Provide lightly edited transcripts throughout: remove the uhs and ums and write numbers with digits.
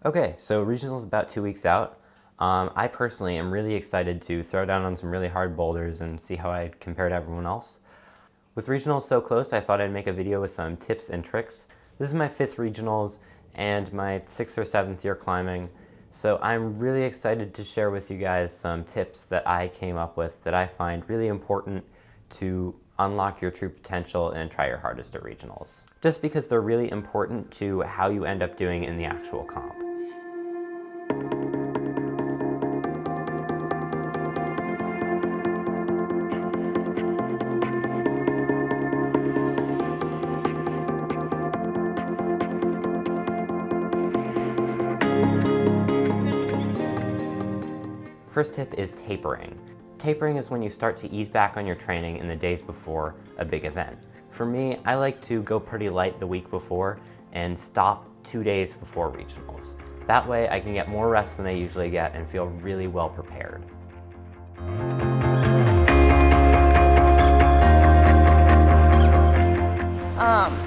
Okay, so regionals about 2 weeks out. I personally am really excited to throw down on some really hard boulders and see how I compare to everyone else. With regionals so close, I thought I'd make a video with some tips and tricks. This is my 5th regionals and my 6th or 7th year climbing, so I'm really excited to share with you guys some tips that I came up with that I find really important to unlock your true potential and try your hardest at regionals. Just because they're really important to how you end up doing in the actual comp. First tip is tapering. Tapering is when you start to ease back on your training in the days before a big event. For me, I like to go pretty light the week before and stop 2 days before regionals. That way I can get more rest than I usually get and feel really well prepared.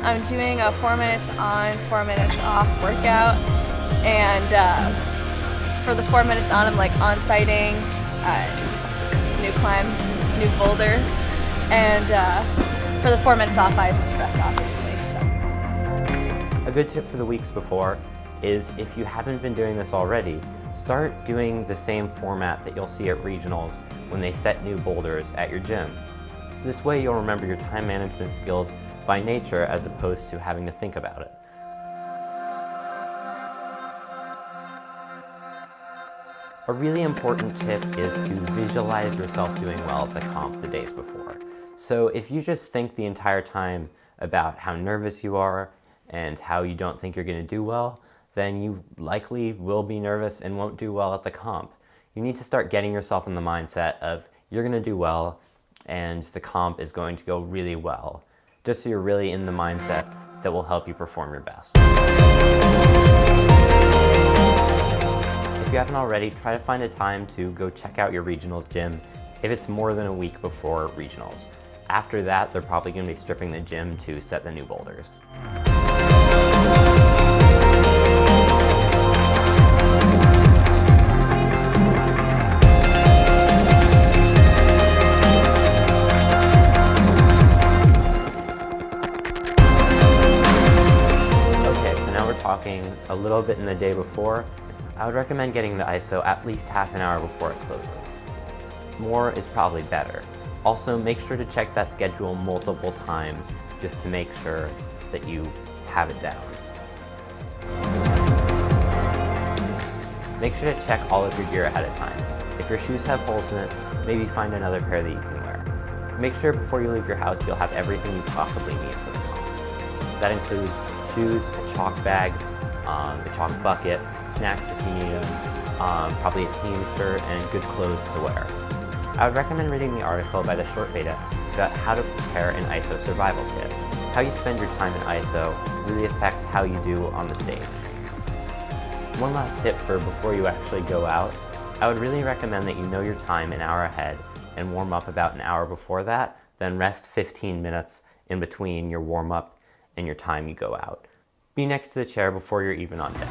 I'm doing a 4 minutes on, 4 minutes off workout, and for the 4 minutes on, I'm like on-sighting, just new climbs, new boulders, and for the 4 minutes off, I just rest, obviously. So. A good tip for the weeks before is, if you haven't been doing this already, start doing the same format that you'll see at regionals when they set new boulders at your gym. This way you'll remember your time management skills by nature as opposed to having to think about it. A really important tip is to visualize yourself doing well at the comp the days before. So if you just think the entire time about how nervous you are and how you don't think you're going to do well, then you likely will be nervous and won't do well at the comp. You need to start getting yourself in the mindset of you're going to do well and the comp is going to go really well, just so you're really in the mindset that will help you perform your best. If you haven't already, try to find a time to go check out your regionals gym if it's more than a week before regionals. After that, they're probably going to be stripping the gym to set the new boulders. Talking a little bit in the day before, I would recommend getting the ISO at least half an hour before it closes. More is probably better. Also, make sure to check that schedule multiple times just to make sure that you have it down. Make sure to check all of your gear ahead of time. If your shoes have holes in it, maybe find another pair that you can wear. Make sure before you leave your house you'll have everything you possibly need for the comp. That includes shoes, a chalk bag, a chalk bucket, snacks if you need them, probably a team shirt, and good clothes to wear. I would recommend reading the article by the Short Beta about how to prepare an ISO survival kit. How you spend your time in ISO really affects how you do on the stage. One last tip for before you actually go out, I would really recommend that you know your time an hour ahead and warm up about an hour before that, then rest 15 minutes in between your warm-up and your time you go out. Be next to the chair before you're even on deck.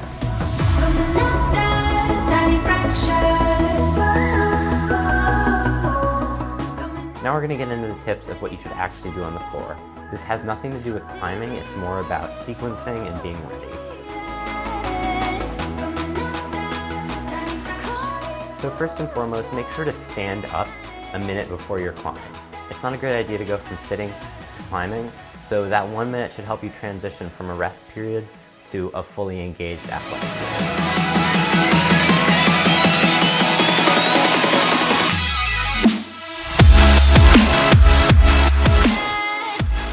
Now we're going to get into the tips of what you should actually do on the floor. This has nothing to do with climbing, it's more about sequencing and being ready. So first and foremost, make sure to stand up a minute before your climb. It's not a great idea to go from sitting to climbing, so that 1 minute should help you transition from a rest period to a fully engaged athletic period.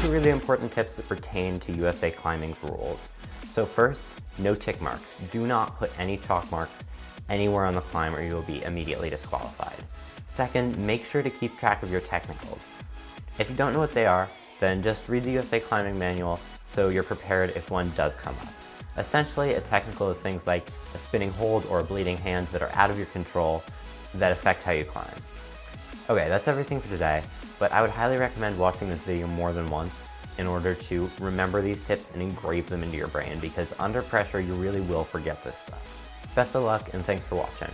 Two really important tips that pertain to USA Climbing's rules. So first, no tick marks. Do not put any chalk marks anywhere on the climb or you will be immediately disqualified. Second, make sure to keep track of your technicals. If you don't know what they are, then just read the USA Climbing Manual so you're prepared if one does come up. Essentially, a technical is things like a spinning hold or a bleeding hand that are out of your control that affect how you climb. Okay, that's everything for today, but I would highly recommend watching this video more than once in order to remember these tips and engrave them into your brain, because under pressure, you really will forget this stuff. Best of luck, and thanks for watching.